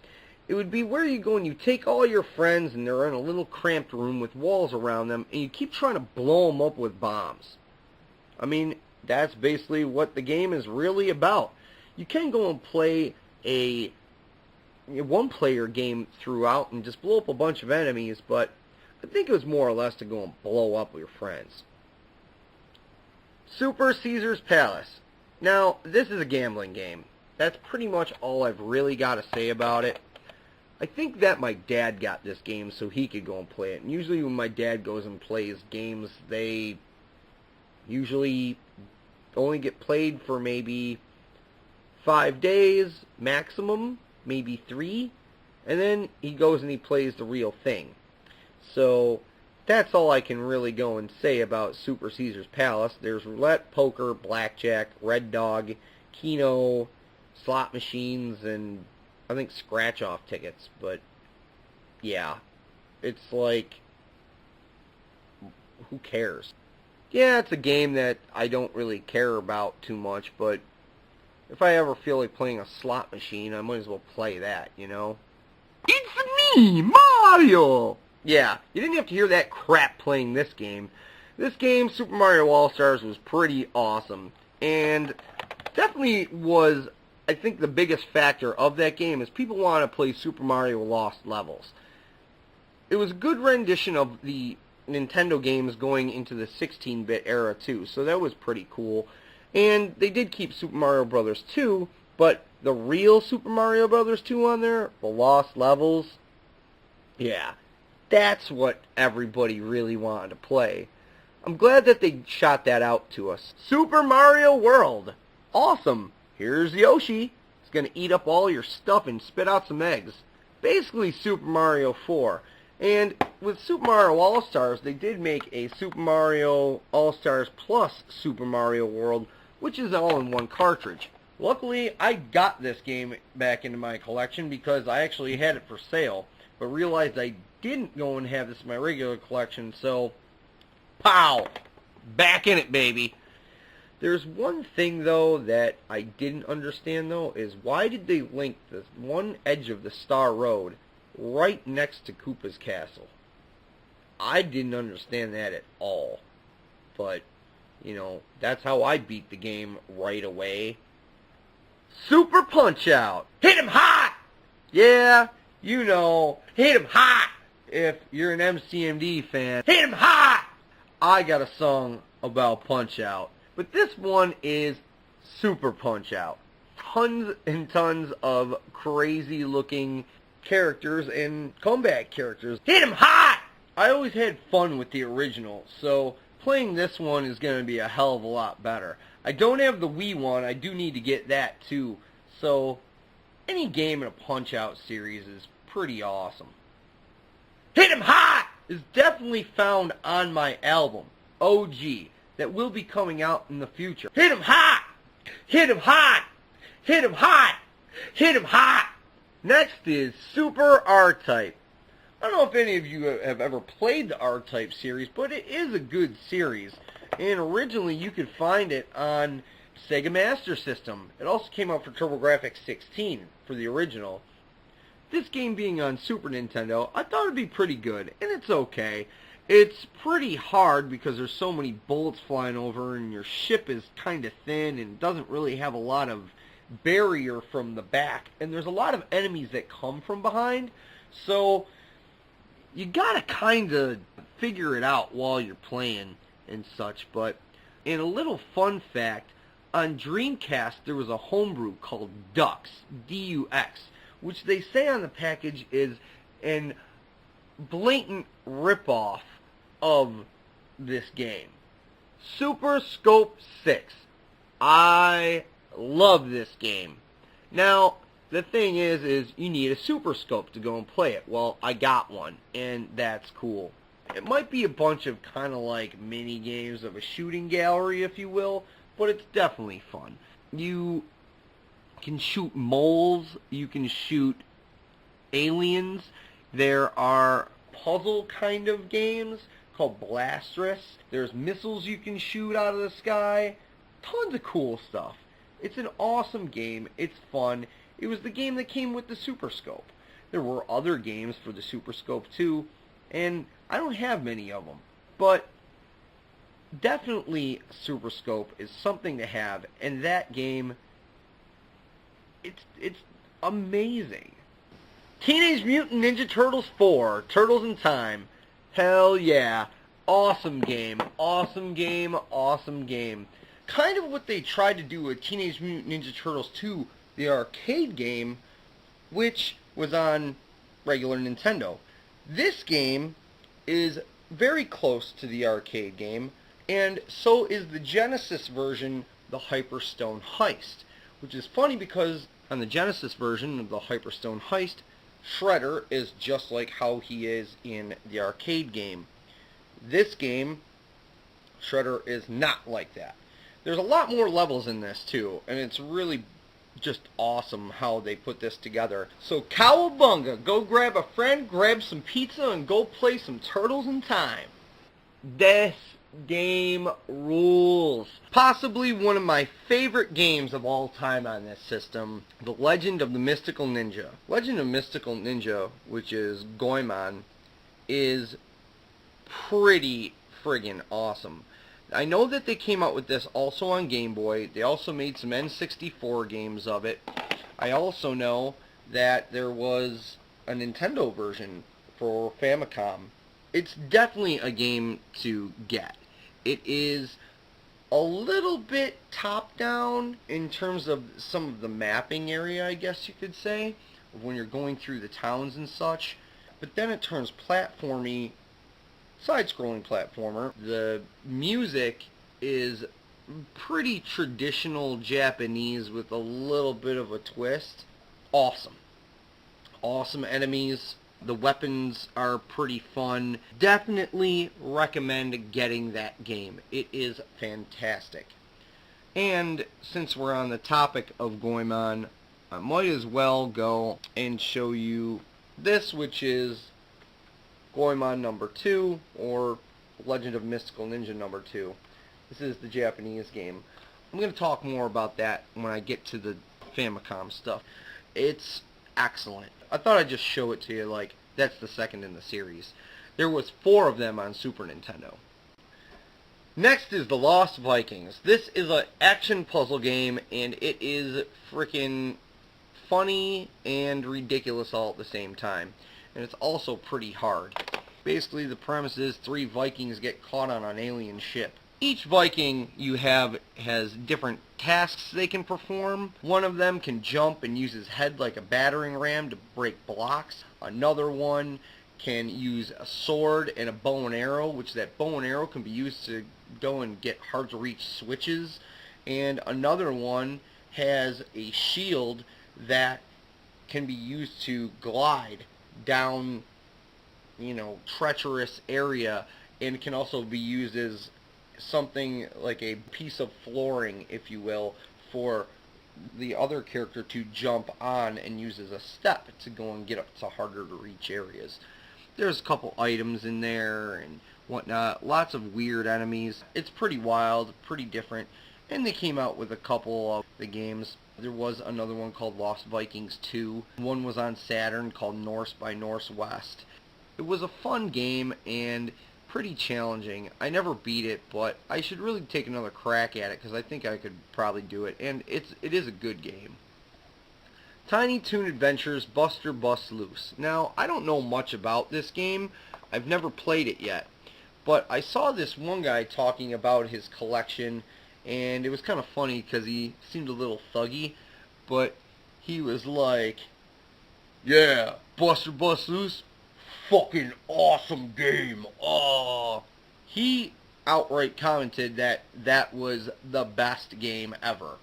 It would be where you go and you take all your friends and they're in a little cramped room with walls around them and you keep trying to blow them up with bombs. I mean, that's basically what the game is really about. You can go and play a one-player game throughout and just blow up a bunch of enemies, but I think it was more or less to go and blow up your friends. Super Caesar's Palace. Now, this is a gambling game. That's pretty much all I've really got to say about it. I think that my dad got this game so he could go and play it. And usually when my dad goes and plays games, they usually only get played for maybe 5 days maximum, maybe 3. And then he goes and he plays the real thing. So that's all I can really go and say about Super Caesar's Palace. There's roulette, poker, blackjack, red dog, keno, slot machines, and I think scratch-off tickets, but yeah, it's like, who cares? Yeah, it's a game that I don't really care about too much, but if I ever feel like playing a slot machine, I might as well play that, you know? It's me, Mario! Yeah, you didn't have to hear that crap playing this game. This game, Super Mario All-Stars, was pretty awesome. And definitely was, I think, the biggest factor of that game is people want to play Super Mario Lost Levels. It was a good rendition of the Nintendo games going into the 16-bit era, too, so that was pretty cool. And they did keep Super Mario Bros. 2, but the real Super Mario Bros. 2 on there, the Lost Levels, yeah, that's what everybody really wanted to play. I'm glad that they shot that out to us. Super Mario World. Awesome. Here's Yoshi. He's going to eat up all your stuff and spit out some eggs. Basically Super Mario 4. And with Super Mario All-Stars, they did make a Super Mario All-Stars plus Super Mario World, which is all in one cartridge. Luckily, I got this game back into my collection because I actually had it for sale, but realized I didn't go and have this in my regular collection, so pow! Back in it, baby! There's one thing, though, that I didn't understand, though, is why did they link this one edge of the Star Road right next to Koopa's castle? I didn't understand that at all. But, you know, that's how I beat the game right away. Super Punch-Out! Hit him hot! Yeah, you know, hit him hot! If you're an EMCEE M.D fan, hit him hot! I got a song about Punch-Out. But this one is Super Punch-Out. Tons and tons of crazy-looking characters and comeback characters. Hit him hot! I always had fun with the original, so playing this one is going to be a hell of a lot better. I don't have the Wii one. I do need to get that too. So any game in a Punch-Out series is pretty awesome. Hit him hot! Is definitely found on my album, OG, that will be coming out in the future. Hit him hot! Hit him hot! Hit him hot! Hit him hot! Next is Super R-Type. I don't know if any of you have ever played the R-Type series, but it is a good series. And originally you could find it on Sega Master System. It also came out for TurboGrafx 16 for the original. This game being on Super Nintendo, I thought it'd be pretty good, and it's okay. It's pretty hard because there's so many bullets flying over and your ship is kind of thin and doesn't really have a lot of barrier from the back. And there's a lot of enemies that come from behind, so you gotta kind of figure it out while you're playing and such. But in a little fun fact, on Dreamcast there was a homebrew called Dux, D-U-X, which they say on the package is an blatant ripoff of this game. Super Scope 6. I love this game. Now, the thing is you need a Super Scope to go and play it. Well, I got one, and that's cool. It might be a bunch of kind of like mini games of a shooting gallery, if you will, but it's definitely fun. You can shoot moles, you can shoot aliens. There are puzzle kind of games called Blastress. There's missiles you can shoot out of the sky. Tons of cool stuff. It's an awesome game. It's fun. It was the game that came with the Super Scope. There were other games for the Super Scope too, and I don't have many of them. But definitely Super Scope is something to have, and that game, it's amazing. Teenage Mutant Ninja Turtles 4, Turtles in Time. Hell yeah. Awesome game. Awesome game. Awesome game. Kind of what they tried to do with Teenage Mutant Ninja Turtles 2, the arcade game, which was on regular Nintendo. This game is very close to the arcade game, and so is the Genesis version, the Hyperstone Heist, which is funny because on the Genesis version of the Hyperstone Heist, Shredder is just like how he is in the arcade game. This game, Shredder is not like that. There's a lot more levels in this too, and it's really just awesome how they put this together. So cowabunga, go grab a friend, grab some pizza, and go play some Turtles in Time. This game rules. Possibly one of my favorite games of all time on this system, The Legend of the Mystical Ninja. Legend of Mystical Ninja, which is Goemon, is pretty friggin' awesome. I know that they came out with this also on Game Boy. They also made some N64 games of it. I also know that there was a Nintendo version for Famicom. It's definitely a game to get. It is a little bit top-down in terms of some of the mapping area, I guess you could say, when you're going through the towns and such. But then it turns platformy, side-scrolling platformer. The music is pretty traditional Japanese with a little bit of a twist. Awesome. Awesome enemies. The weapons are pretty fun. Definitely recommend getting that game. It is fantastic. And since we're on the topic of Goemon, I might as well go and show you this, which is Goemon number 2, or Legend of Mystical Ninja number 2. This is the Japanese game. I'm going to talk more about that when I get to the Famicom stuff. It's excellent. I thought I'd just show it to you, like, that's the second in the series. There was 4 of them on Super Nintendo. Next is The Lost Vikings. This is an action puzzle game, and it is freaking funny and ridiculous all at the same time. And it's also pretty hard. Basically, the premise is 3 Vikings get caught on an alien ship. Each Viking you have has different tasks they can perform. One of them can jump and use his head like a battering ram to break blocks. Another one can use a sword and a bow and arrow, which that bow and arrow can be used to go and get hard-to-reach switches. And another one has a shield that can be used to glide down, treacherous area, and can also be used as something like a piece of flooring, if you will, for the other character to jump on and use as a step to go and get up to harder to reach areas. There's a couple items in there and whatnot, lots of weird enemies. It's pretty wild, pretty different, and they came out with a couple of the games. There was another one called Lost Vikings 2. One was on Saturn called Norse by Northwest. It was a fun game and pretty challenging. I never beat it, but I should really take another crack at it because I think I could probably do it, and it is a good game. Tiny Toon Adventures Buster Bust Loose. Now, I don't know much about this game. I've never played it yet, but I saw this one guy talking about his collection, and it was kind of funny because he seemed a little thuggy, but he was like, yeah, Buster Bust Loose, fucking awesome game. Oh, he outright commented that that was the best game ever.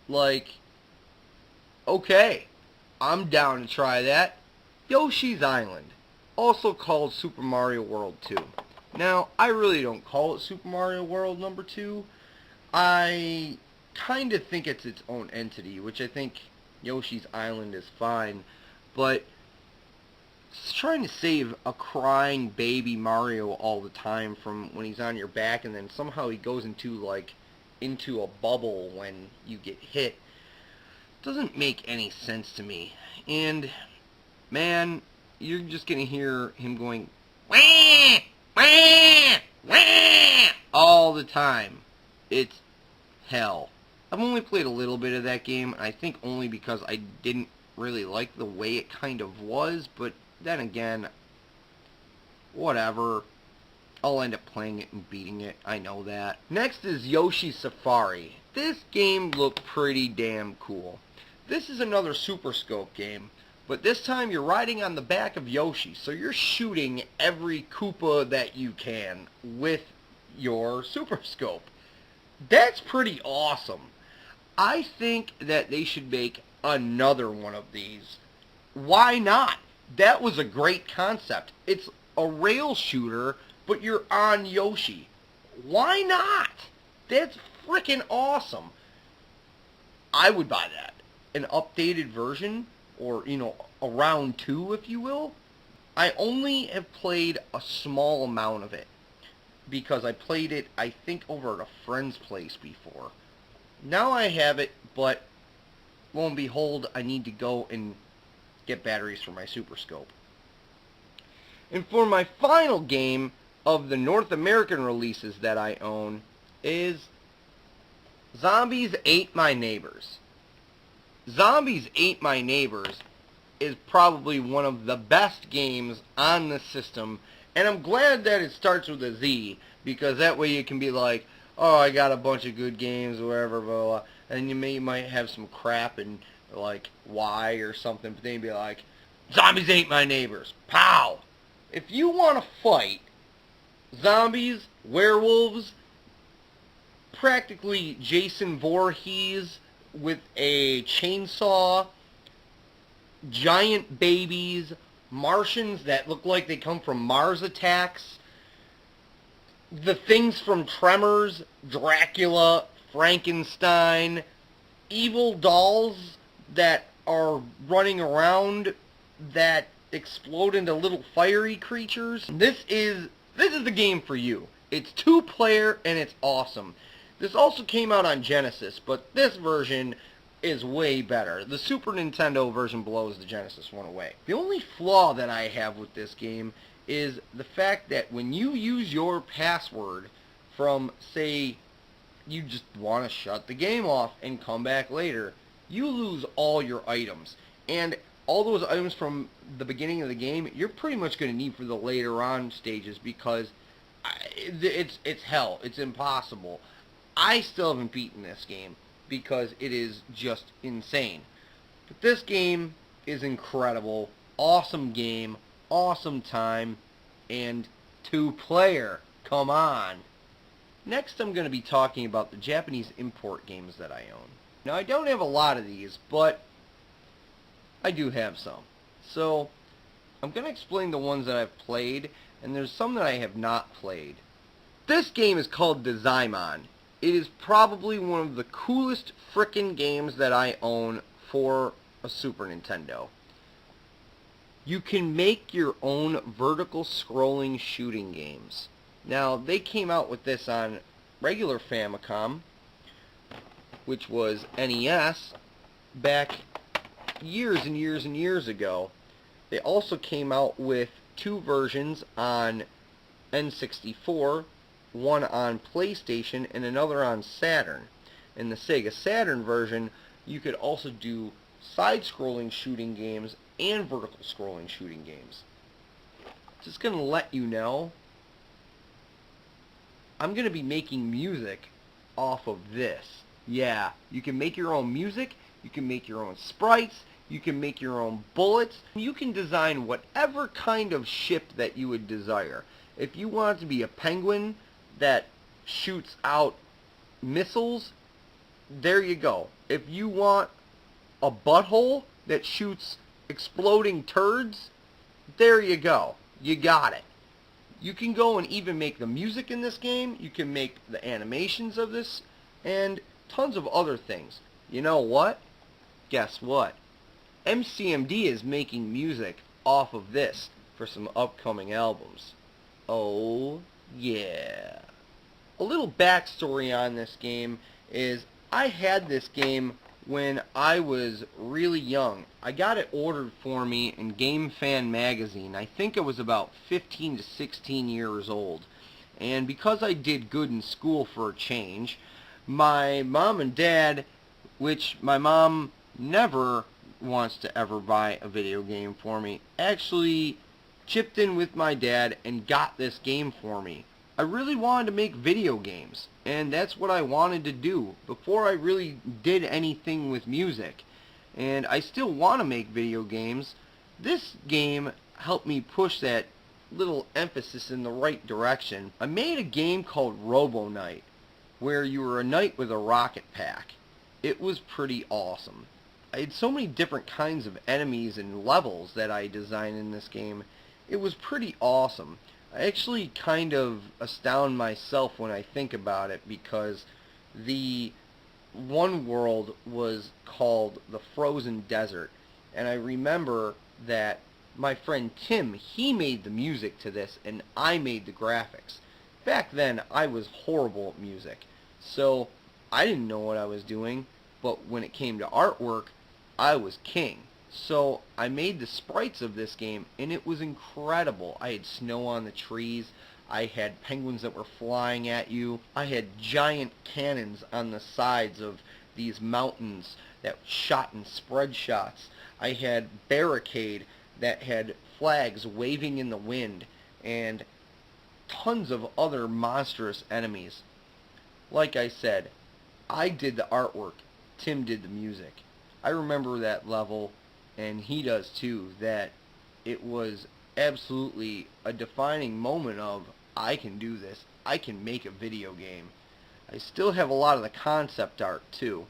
Like, okay, I'm down to try that. Yoshi's Island, also called Super Mario World 2. Now, I really don't call it Super Mario World number 2. I kind of think it's its own entity, which I think Yoshi's Island is fine, but it's trying to save a crying baby Mario all the time from when he's on your back, and then somehow he goes into a bubble when you get hit. Doesn't make any sense to me. And man, you're just gonna hear him going wah, wah, wah, all the time. It's hell. I've only played a little bit of that game, and I think only because I didn't really like the way it kind of was, but then again, whatever. I'll end up playing it and beating it, I know that. Next is Yoshi Safari. This game looked pretty damn cool. This is another Super Scope game, but this time you're riding on the back of Yoshi, so you're shooting every Koopa that you can with your Super Scope. That's pretty awesome. I think that they should make another one of these. Why not? That was a great concept. It's a rail shooter, but you're on Yoshi. Why not? That's freaking awesome. I would buy that. An updated version, or, a round 2, if you will. I only have played a small amount of it, because I played it, I think, over at a friend's place before. Now I have it, but lo and behold, I need to go and get batteries for my Super Scope. And for my final game of the North American releases that I own is Zombies Ate My Neighbors. Zombies Ate My Neighbors is probably one of the best games on the system, and I'm glad that it starts with a Z, because that way you can be like, oh, I got a bunch of good games, or whatever, blah, blah, blah. And you might have some crap in, like, Y or something, but then you'd be like, Zombies Ate My Neighbors. Pow! If you want to fight zombies, werewolves, practically Jason Voorhees with a chainsaw, giant babies, Martians that look like they come from Mars attacks, the things from Tremors, Dracula, Frankenstein, evil dolls that are running around that explode into little fiery creatures. This is the game for you. It's 2-player and it's awesome. This also came out on Genesis, but this version is way better. The Super Nintendo version blows the Genesis one away. The only flaw that I have with this game is the fact that when you use your password from, say, you just want to shut the game off and come back later, you lose all your items. And all those items from the beginning of the game, you're pretty much going to need for the later on stages, because it's hell. It's impossible. I still haven't beaten this game because it is just insane. But this game is incredible. Awesome game. Awesome time. And 2-player. Come on. Next I'm going to be talking about the Japanese import games that I own. Now I don't have a lot of these, but I do have some. So I'm going to explain the ones that I've played, and there's some that I have not played. This game is called Dezaimon. It is probably one of the coolest frickin' games that I own for a Super Nintendo. You can make your own vertical scrolling shooting games. Now, they came out with this on regular Famicom, which was NES, back years and years and years ago. They also came out with 2 versions on N64, one on PlayStation and another on Saturn. In the Sega Saturn version, you could also do side-scrolling shooting games and vertical scrolling shooting games. Just going to let you know, I'm going to be making music off of this. Yeah, you can make your own music, you can make your own sprites, you can make your own bullets, you can design whatever kind of ship that you would desire. If you want it to be a penguin that shoots out missiles, there you go. If you want a butthole that shoots exploding turds, there you go. You got it. You can go and even make the music in this game. You can make the animations of this and tons of other things. You know what? Guess what? EMCEE M.D is making music off of this for some upcoming albums. Oh, yeah. A little backstory on this game is I had this game when I was really young. I got it ordered for me in Game Fan magazine. I think I was about 15 to 16 years old. And because I did good in school for a change, my mom and dad, which my mom never wants to ever buy a video game for me, actually chipped in with my dad and got this game for me. I really wanted to make video games, and that's what I wanted to do before I really did anything with music. And I still want to make video games. This game helped me push that little emphasis in the right direction. I made a game called Robo Knight, where you were a knight with a rocket pack. It was pretty awesome. I had so many different kinds of enemies and levels that I designed in this game. It was pretty awesome. I actually kind of astound myself when I think about it, because the one world was called the Frozen Desert, and I remember that my friend Tim, he made the music to this and I made the graphics. Back then I was horrible at music, so I didn't know what I was doing, but when it came to artwork, I was king. So I made the sprites of this game, and it was incredible. I had snow on the trees. I had penguins that were flying at you. I had giant cannons on the sides of these mountains that shot in spread shots. I had barricade that had flags waving in the wind, and tons of other monstrous enemies. Like I said, I did the artwork. Tim did the music. I remember that level, and he does too, that it was absolutely a defining moment of, I can do this. I can make a video game. I still have a lot of the concept art too.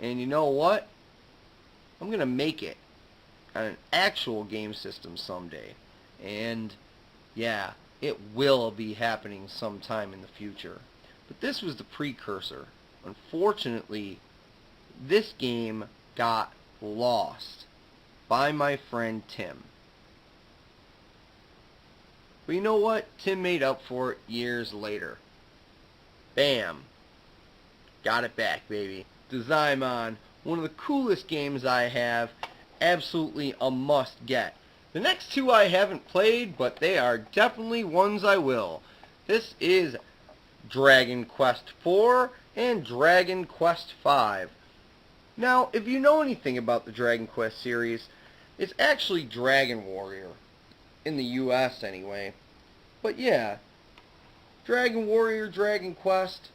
And you know what? I'm going to make it on an actual game system someday. And yeah, it will be happening sometime in the future. But this was the precursor. Unfortunately, this game got lost by my friend Tim. But you know what? Tim made up for it years later. Bam. Got it back, baby. Design, one of the coolest games I have. Absolutely a must get. The next two I haven't played, but they are definitely ones I will. This is Dragon Quest IV and Dragon Quest V. Now, if you know anything about the Dragon Quest series, it's actually Dragon Warrior. In the US anyway. But yeah, Dragon Warrior, Dragon Quest,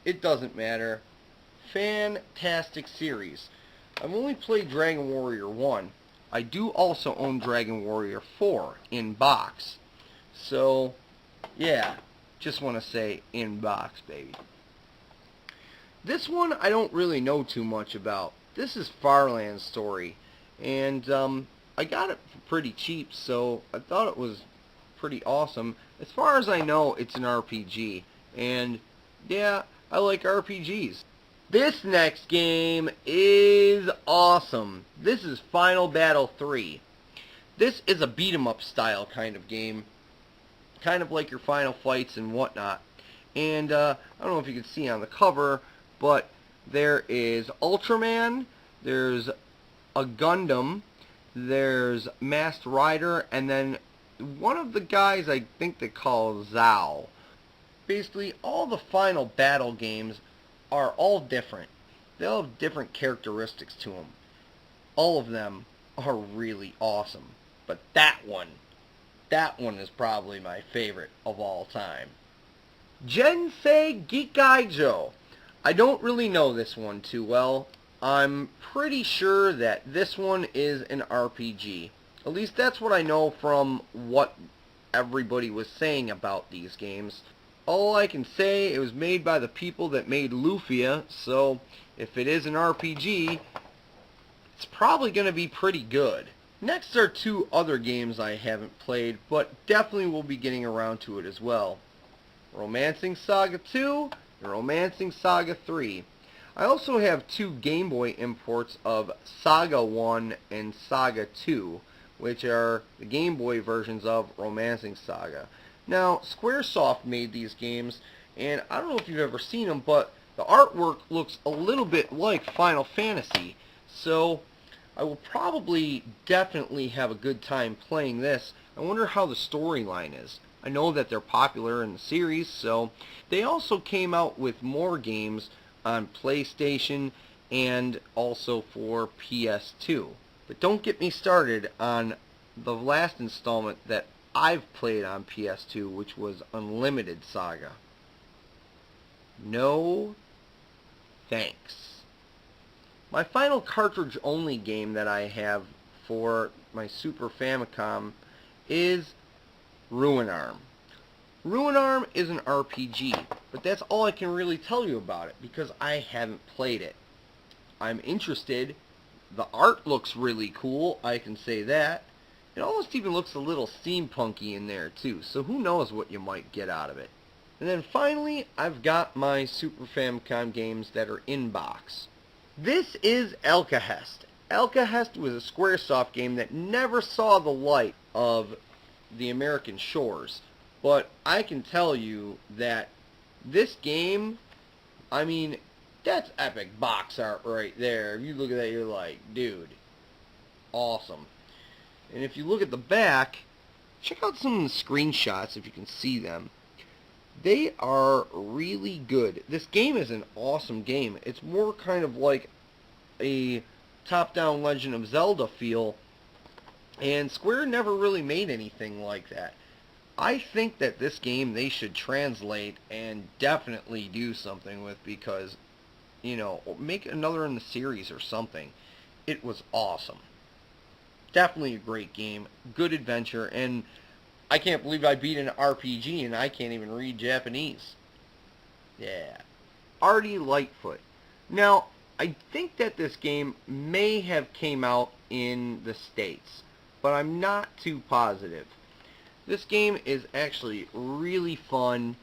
it doesn't matter. Fantastic series. I've only played Dragon Warrior 1. I do also own Dragon Warrior 4 in box. So, yeah, just want to say in box, baby. This one I don't really know too much about. This is Farland's story. And I got it for pretty cheap, so I thought it was pretty awesome. As far as I know, it's an RPG. And yeah, I like RPGs. This next game is awesome. This is Final Battle 3. This is a beat-em-up style kind of game. Kind of like your Final Fights and whatnot. And I don't know if you can see on the cover, but there is Ultraman, there's a Gundam, there's Masked Rider, and then one of the guys I think they call Zao. Basically, all the Final Battle games are all different. They all have different characteristics to them. All of them are really awesome. But that one is probably my favorite of all time. Jensei Gikaijo. I don't really know this one too well. I'm pretty sure that this one is an RPG. At least that's what I know from what everybody was saying about these games. All I can say, it was made by the people that made Lufia, so if it is an RPG, it's probably going to be pretty good. Next are two other games I haven't played, but definitely will be getting around to it as well. Romancing Saga 2 and Romancing Saga 3. I also have two Game Boy imports of Saga 1 and Saga 2, which are the Game Boy versions of Romancing Saga. Now, Squaresoft made these games, and I don't know if you've ever seen them, but the artwork looks a little bit like Final Fantasy, so I will probably definitely have a good time playing this. I wonder how the storyline is. I know that they're popular in the series, so they also came out with more games on PlayStation and also for PS2. But don't get me started on the last installment that I've played on PS2, which was Unlimited Saga. No thanks. My final cartridge-only game that I have for my Super Famicom is Ruinarm. Ruinarm is an RPG, but that's all I can really tell you about it because I haven't played it. I'm interested. The art looks really cool, I can say that. It almost even looks a little steampunky in there too, so who knows what you might get out of it. And then finally, I've got my Super Famicom games that are in box. This is Alcahest. Alcahest was a Squaresoft game that never saw the light of the American shores. But I can tell you that this game, I mean, that's epic box art right there. If you look at that, you're like, dude, awesome. And if you look at the back, check out some of the screenshots if you can see them. They are really good. This game is an awesome game. It's more kind of like a top-down Legend of Zelda feel, and Square never really made anything like that. I think that this game they should translate and definitely do something with, because, you know, make another in the series or something. It was awesome. Definitely a great game, good adventure, and I can't believe I beat an RPG and I can't even read Japanese. Yeah. Artie Lightfoot. Now, I think that this game may have came out in the States, but I'm not too positive. This game is actually really fun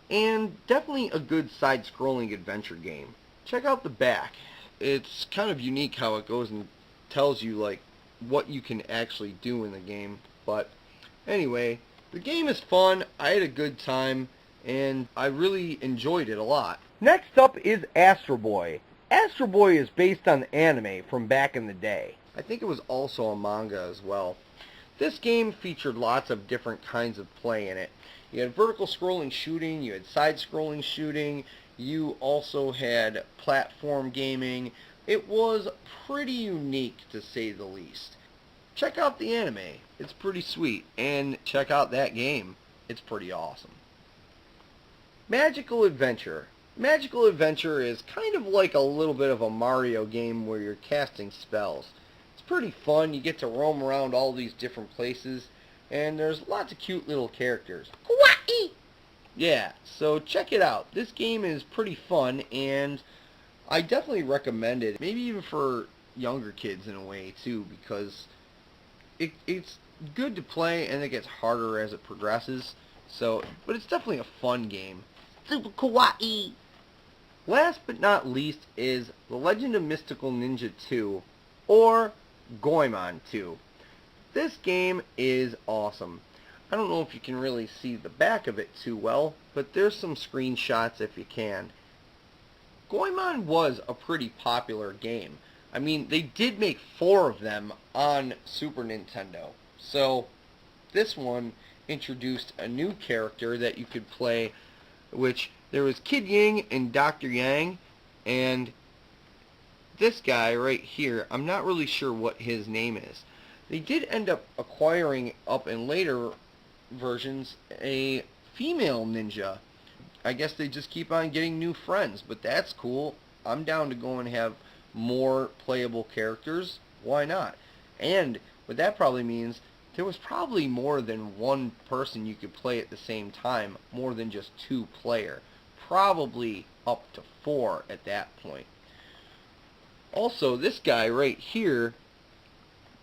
and definitely a good side-scrolling adventure game. Check out the back. It's kind of unique how it goes and tells you like what you can actually do in the game. But anyway, the game is fun. I had a good time and I really enjoyed it a lot. Next up is Astro Boy. Astro Boy is based on anime from back in the day. I think it was also a manga as well. This game featured lots of different kinds of play in it. You had vertical scrolling shooting, you had side scrolling shooting, you also had platform gaming. It was pretty unique to say the least. Check out the anime, it's pretty sweet, and check out that game, it's pretty awesome. Magical Adventure. Magical Adventure is kind of like a little bit of a Mario game where you're casting spells. It's pretty fun. You get to roam around all these different places, and there's lots of cute little characters. Kawaii! Yeah, so check it out. This game is pretty fun, and I definitely recommend it. Maybe even for younger kids in a way, too, because it's good to play, and it gets harder as it progresses. So, but it's definitely a fun game. Super kawaii! Last but not least is The Legend of Mystical Ninja 2, or Goemon 2. This game is awesome. I don't know if you can really see the back of it too well, but there's some screenshots if you can. Goemon was a pretty popular game. I mean, they did make 4 of them on Super Nintendo. So, this one introduced a new character that you could play, which there was Kid Ying and Dr. Yang, and this guy right here, I'm not really sure what his name is. They did end up acquiring, up in later versions, a female ninja. I guess they just keep on getting new friends, but that's cool. I'm down to go and have more playable characters. Why not? And what that probably means, there was probably more than one person you could play at the same time, more than just 2 player. Probably up to 4 at that point. Also, this guy right here,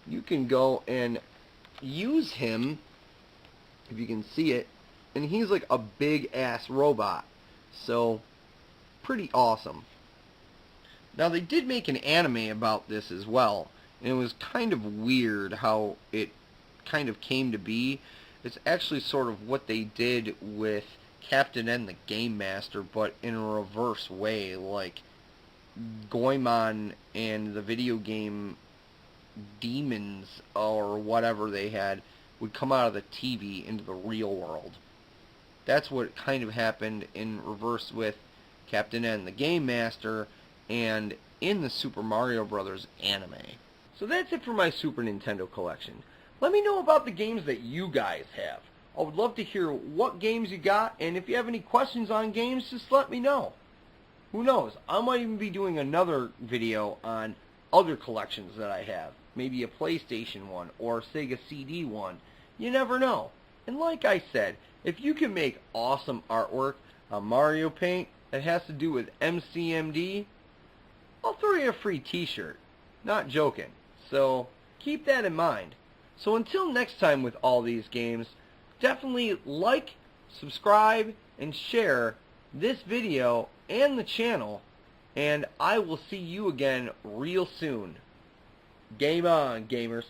you can go and use him, if you can see it, and he's like a big ass robot. So, pretty awesome. Now, they did make an anime about this as well, and it was kind of weird how it kind of came to be. It's actually sort of what they did with Captain N the Game Master, but in a reverse way, like Goemon and the video game demons or whatever they had would come out of the TV into the real world. That's what kind of happened in reverse with Captain N the Game Master and in the Super Mario Bros. Anime. So that's it for my Super Nintendo collection. Let me know about the games that you guys have. I would love to hear what games you got, and if you have any questions on games, just let me know. Who knows, I might even be doing another video on other collections that I have. Maybe a PlayStation one or a Sega CD one. You never know. And like I said, if you can make awesome artwork on Mario Paint that has to do with EMCEE M.D, I'll throw you a free t-shirt. Not joking. So keep that in mind. So until next time with all these games, definitely like, subscribe, and share this video and the channel, and I will see you again real soon. Game on, gamers.